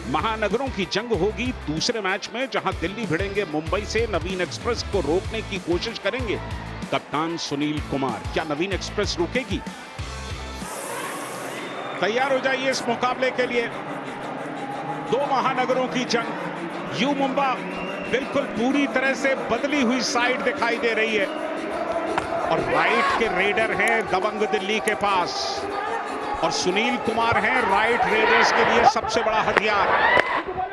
महानगरों की जंग होगी दूसरे मैच में, जहां दिल्ली भिड़ेंगे मुंबई से। नवीन एक्सप्रेस को रोकने की कोशिश करेंगे कप्तान सुनील कुमार। क्या नवीन एक्सप्रेस रुकेगी? तैयार हो जाइए इस मुकाबले के लिए। दो महानगरों की जंग। यू मुंबा बिल्कुल पूरी तरह से बदली हुई साइड दिखाई दे रही है और राइट के रेडर हैं दबंग दिल्ली के पास, और सुनील कुमार हैं राइट रेडर्स के लिए सबसे बड़ा हथियार।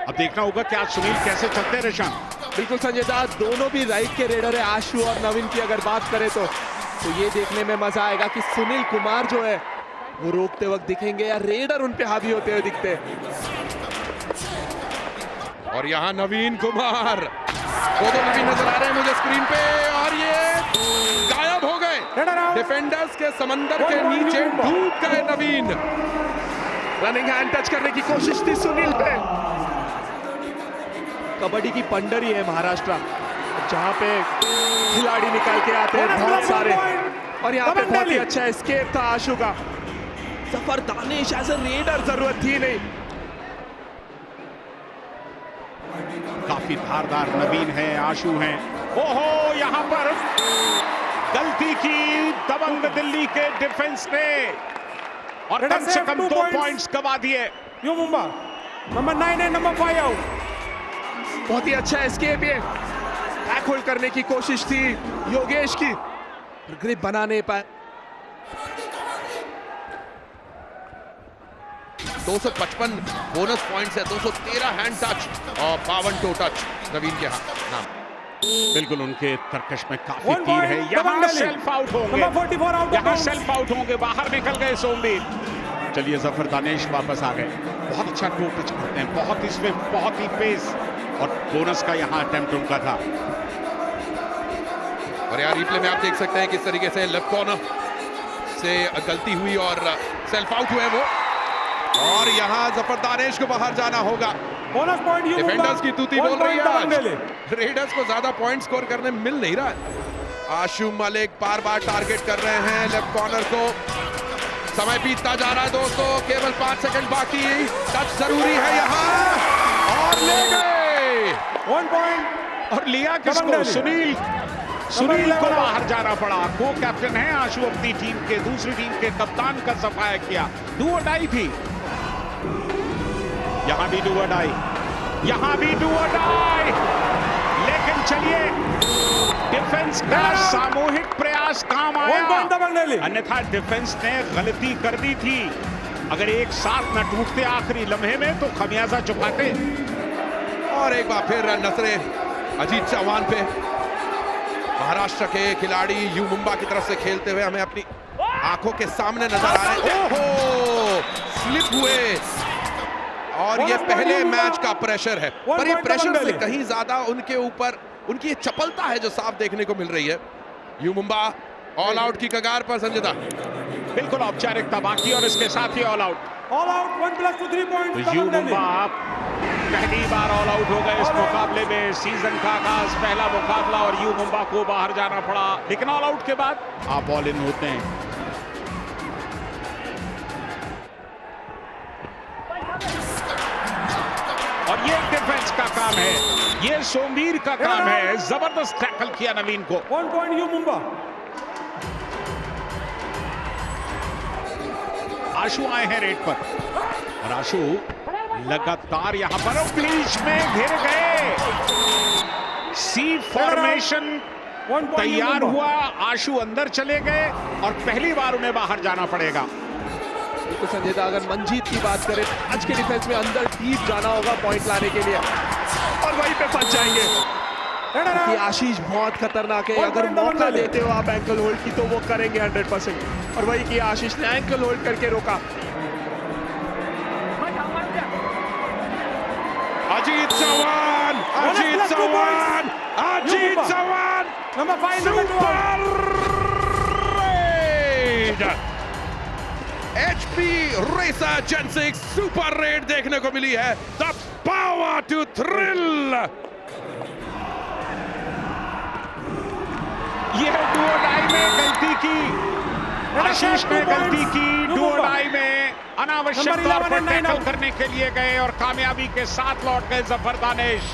अब देखना होगा कि आज सुनील कैसे चलते हैं। रेशान बिल्कुल संजय दा, दोनों भी राइट के रेडर है। आशु और नवीन की अगर बात करें तो ये देखने में मजा आएगा कि सुनील कुमार जो है वो रोकते वक्त दिखेंगे या रेडर उन पे हावी होते हुए दिखते। और यहाँ नवीन कुमार, दो नवीन नजर आ रहे हैं मुझे स्क्रीन पे, और ये गायब हो गए डिफेंडर्स के समंदर के नीचे, डूब गए नवीन। रनिंग हैंड टच करने की कोशिश थी सुनील पे। कबड्डी की पंडरी है महाराष्ट्र, जहां पे खिलाड़ी निकल के आते हैं बहुत सारे, और यहाँ पे बहुत ही अच्छा एस्केप था आशु का। Zafar Danish as a raider जरूरत थी नहीं। काफी धारदार नवीन है, आशु हैं। ओहो, यहां पर गलती की दबंग दिल्ली के डिफेंस ने, और कम से कम 2 पॉइंट्स गवा दिए। यू मुंबा नंबर 9 है, नंबर 5 आउट। बहुत ही अच्छा एस्केप, ये बैक होल्ड करने की कोशिश थी योगेश की, ग्रिप बना नहीं पाए। 255 बोनस पॉइंट्स है, 213 हैंड टच और 52 टो टच नवीन के नाम। बिल्कुल उनके तरकश में काफी तीर है। यहाँ सेल्फ आउट होंगे, यहाँ सेल्फ आउट होंगे, बाहर निकल गए सोमवीर। चलिए जफर दानिश वापस आ गए। बहुत अच्छा टो टच करते हैं, बहुत ही स्विफ्ट, बहुत ही पेस, और बोनस का यहाँ अटेम्प्ट उनका था। और यार रिप्ले में आप देख सकते हैं किस तरीके से लेफ्ट कॉर्नर से गलती हुई और सेल्फ आउट हुए वो, और यहाँ जफर दानिश को बाहर जाना होगा। बोनस पॉइंट यू डिफेंडर्स की तूती बोल रही है आज। रेडर्स को ज्यादा पॉइंट स्कोर करने मिल नहीं रहा है। आशु मलिक बार बार टारगेट कर रहे हैं लेफ्ट कॉर्नर को। समय बीतता जा रहा है दोस्तों, केवल 5 सेकंड बाकी। टच जरूरी है यहाँ, और ले गए 1 पॉइंट। और लिया किसको? सुनील को बाहर जाना पड़ा। को कैप्टन है आशु अपनी टीम के, दूसरी टीम के कप्तान का सफाया किया। डू और डाई थी, यहां भी डू और डाई, यहां भी डू और डाई। लेकिन चलिए, डिफेंस का सामूहिक प्रयास काम आया, अन्यथा डिफेंस ने गलती कर दी थी। अगर एक साथ न टूटते आखिरी लम्हे में तो खमियाजा चुकाते। और एक बार फिर नजरे अजीत चौहान पे, महाराष्ट्र के खिलाड़ी यू मुंबा की तरफ से खेलते हुए हमें अपनी आंखों के सामने नजर आ रहे हैं। ओहो, स्लिप हुए, और ये पहले मैच का प्रेशर है, पर ये प्रेशर से कहीं ज्यादा उनके ऊपर उनकी ये चपलता है जो साफ देखने को मिल रही है। यू मुंबा ऑल आउट की कगार पर। संजय, बिल्कुल औपचारिकता बाकी, और इसके साथ ही all out. 1+2 point. U Mumba पहली बार ऑल आउट हो गए इस मुकाबले में। सीजन का आगाज, पहला मुकाबला, और यू मुंबा को बाहर जाना पड़ा। लेकिन ऑल आउट के बाद आप ऑल इन होते हैं। और ये डिफेंस का काम है, ये सोमवीर का काम है। जबरदस्त टैकल किया नवीन को। 1 पॉइंट यू मुंबा। आशु आए हैं रेड पर, और आशु लगातार यहां पर बीच में घिर गए। सी फॉर्मेशन तैयार हुआ, आशु अंदर चले गए, और पहली बार उन्हें बाहर जाना पड़ेगा। तो संजय दा, अगर मंजीत की बात करें, आज के डिफेंस में अंदर डीप जाना होगा पॉइंट लाने के लिए, और वहीं पे फंस जाएंगे। कि आशीष बहुत खतरनाक है, अगर मौका देते हो आप एंकल होल्ड की तो वो करेंगे 100%, और वही किया आशीष ने, एंकल होल्ड करके रोका। Ajit Chauhan, number 5 HP racer जेन 6 सुपर रेड देखने को मिली है। The power to thrill. ये डू और डाई में गलती की, आशीष ने गलती की डू और डाई में। अनावश्यक नंबर तौर 11 पर and 9 टैकल out। करने के लिए गए और कामयाबी के साथ लौट गए जफर दानिश।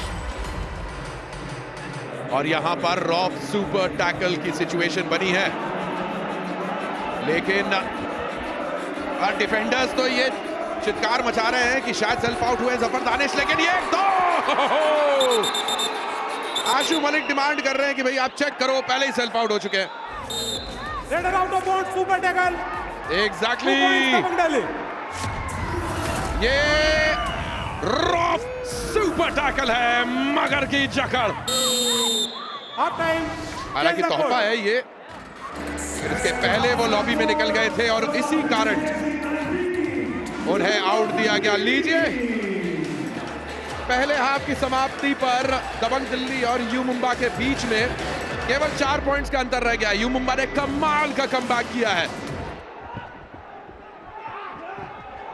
और यहां पर रॉफ सुपर टैकल की सिचुएशन बनी है, लेकिन डिफेंडर्स तो ये चित्कार मचा रहे हैं कि शायद सेल्फ आउट हुए जफर दानिश, लेकिन ये दो आशु मलिक डिमांड कर रहे हैं कि भाई आप चेक करो, पहले ही सेल्फ आउट हो चुके हैं। Raider out of bounds, super tackle. 2 exactly points Dabang Delhi. ये रॉफ सुपर टैकल है, मगर की जकड़। Half time. हालांकि तोहफा है ये, इसके पहले वो लॉबी में निकल गए थे और इसी कारण उन्हें आउट दिया गया। लीजिए, पहले हाफ की समाप्ति पर दबंग दिल्ली और यू मुंबा के बीच में केवल 4 पॉइंट्स का अंतर रह गया। यू मुंबा ने कमाल का कमबैक किया है।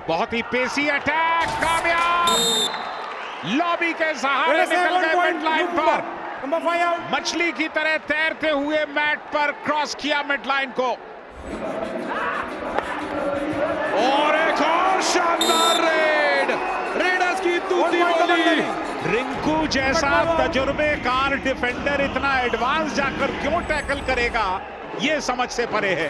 बहुत ही पेसी अटैक, कामयाब। लॉबी के सहारे Raider निकल 1 गए point, mid line Yum Mumba. पर, Number 5 out. मछली की तरह तैरते हुए मैट पर क्रॉस किया मिड लाइन को। और एक और शानदार रेड, रेडर्स की 1 दूसरी point Dabang बोली। Delhi. रिंकू जैसा तजुर्बेकार डिफेंडर इतना एडवांस जाकर क्यों टैकल करेगा, ये समझ से परे है।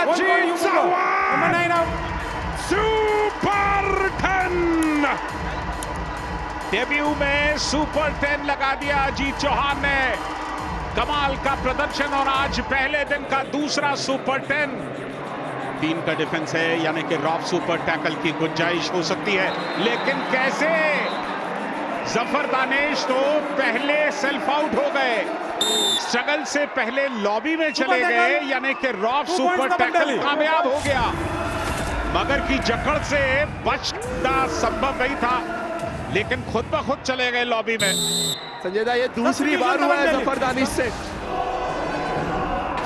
One point Yum Ajit Mumba. Number 9 out. Super 10 debut में सुपर 10 लगा दिया अजीत चौहान ने। कमाल का प्रदर्शन और आज पहले दिन का दूसरा सुपर 10। 3 का डिफेंस है, यानी कि रॉफ सुपर टैकल की गुंजाइश हो सकती है, लेकिन कैसे? जफर दानिश तो पहले सेल्फ आउट हो गए, स्ट्रगल से पहले लॉबी में चले गए, यानी कि rough 2 super points tackle Dabang कामयाब हो गया। मगर की जकड़ से बचना संभव नहीं था, लेकिन खुद ब खुद चले गए लॉबी में। संजय दा, ये दूसरी बार हुआ है जफर दानिश से।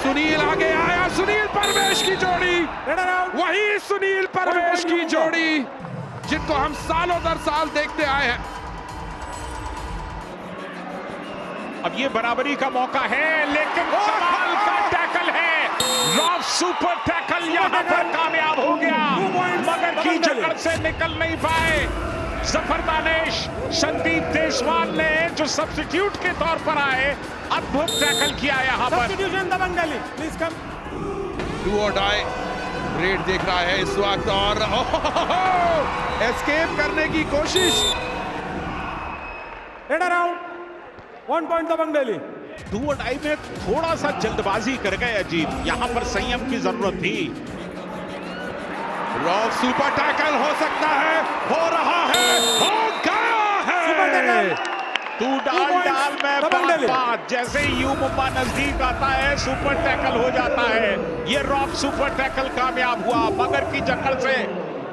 सुनील आगे आया, सुनील परवेश की जोड़ी, Raider out. वही सुनील परवेश की जोड़ी जिनको हम सालों दर साल देखते आए हैं। अब ये बराबरी का मौका है, लेकिन कमाल का टैकल है। रॉफ सुपर टैकल यहां पर कामयाब हो गया, मगर की जकड़ से निकल नहीं पाए जफर दानिश। संदीप देशवाल ने, जो सब्स्टिट्यूट के तौर पर आए, अद्भुत टैकल किया यहां पर। Substitution Dabang Delhi. Please come. Do और डाई रेड देख रहा है इस वक्त और एस्केप करने की कोशिश। Raider out. 1 point Dabang Delhi. Do और डाई में थोड़ा सा जल्दबाजी कर गए अजीत, यहां पर संयम की जरूरत थी। रॉफ सुपर टैकल हो सकता है, हो रहा है, हो गया Super है। tackle. तू डाल डाल में दबंग बात डाले। बात, जैसे ही यू मुंबा नजदीक आता है सुपर टैकल हो जाता है। ये रॉफ सुपर टैकल कामयाब हुआ, मगर की जकड़ से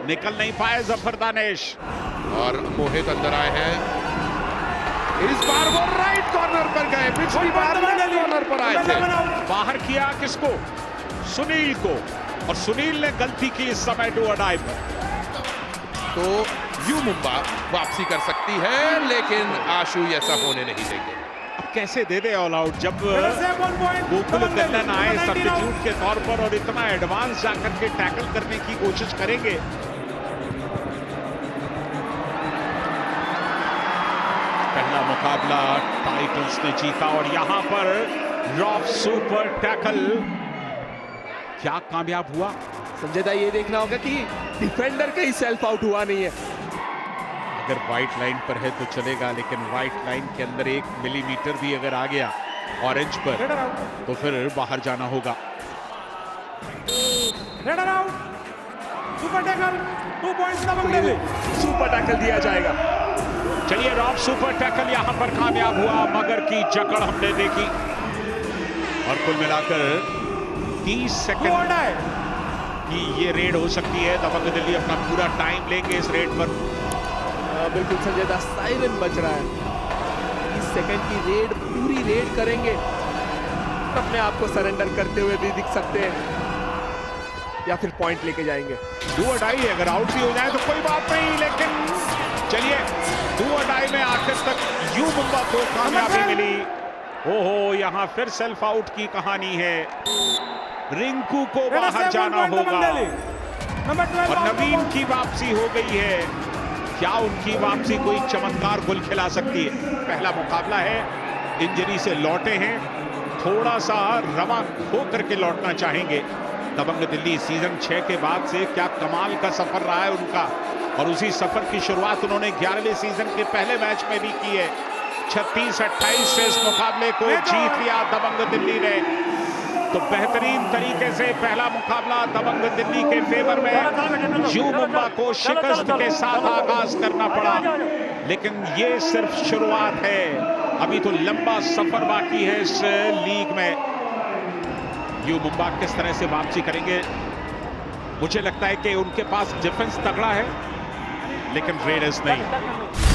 निकल नहीं पाए जफर दानिश। और मोहित अंदर आए हैं, इस बार वो राइट कॉर्नर पर गए, पिछली बार लेफ्ट कॉर्नर पर आए थे। बाहर किया किसको? सुनील को, और सुनील ने गलती की इस समय डू और डाई पर। तो यू मुंबा वापसी कर सकती है, लेकिन आशु ऐसा होने नहीं देंगे। अब कैसे दे दे ऑल आउट जब Raider save 1 point. Gokul Dabang Delhi. दल्लन आए Number 19 out. सब्स्टिट्यूट के तौर पर और इतना एडवांस जाकर के टैकल करने की कोशिश करेंगे। पहला मुकाबला टाइटंस ने जीता और यहां पर रॉफ सुपर टैकल क्या कामयाब हुआ? संजय दा, ये देखना होगा कि डिफेंडर कहीं सेल्फ आउट हुआ नहीं है। अगर व्हाइट लाइन पर है तो चलेगा, लेकिन व्हाइट लाइन के अंदर 1 मिलीमीटर भी अगर आ गया ऑरेंज पर, Raider out. तो फिर बाहर जाना होगा। Raider out. Super tackle. 2 points Dabang Delhi. Super tackle दिया जाएगा। चलिए, रॉफ सुपर टैकल यहां पर कामयाब हुआ, मगर की जकड़ हमने देखी और कुल मिलाकर 30 Do or सेकंड die. की ये रेड हो सकती है। दबंग दिल्ली अपना पूरा टाइम लेंगे इस रेड पर। बिल्कुल संजय दा, साइरन बज रहा है। 30 सेकंड की रेड, पूरी रेड करेंगे, अपने आप को सरेंडर करते हुए भी दिख सकते हैं, या फिर पॉइंट लेके जाएंगे। डू और डाई, अगर आउट भी हो जाए तो कोई बात नहीं, लेकिन चलिए, डू और डाई में आखिर तक यू मुंबा को कामयाबी मिली। ओहो, यहां फिर सेल्फ आउट की कहानी है। रिंकू को बाहर जाना होगा और नवीन की वापसी हो गई है। क्या उनकी वापसी कोई चमत्कार गुल खिला सकती है? पहला मुकाबला है, इंजरी से लौटे हैं, थोड़ा सा रवा हो करके लौटना चाहेंगे। दबंग दिल्ली सीजन 6 के बाद से क्या कमाल का सफर रहा है उनका, और उसी सफर की शुरुआत उन्होंने 11वें सीजन के पहले मैच में भी की है। 36-28 से इस मुकाबले को जीत लिया दबंग दिल्ली ने। तो बेहतरीन तरीके से पहला मुकाबला दबंग दिल्ली के फेवर में, यू मुंबा को शिकस्त के साथ आगाज करना पड़ा, लेकिन ये सिर्फ शुरुआत है। अभी तो लंबा सफर बाकी है इस लीग में। यू मुंबा किस तरह से वापसी करेंगे? मुझे लगता है कि उनके पास डिफेंस तगड़ा है, लेकिन रेडर्स नहीं।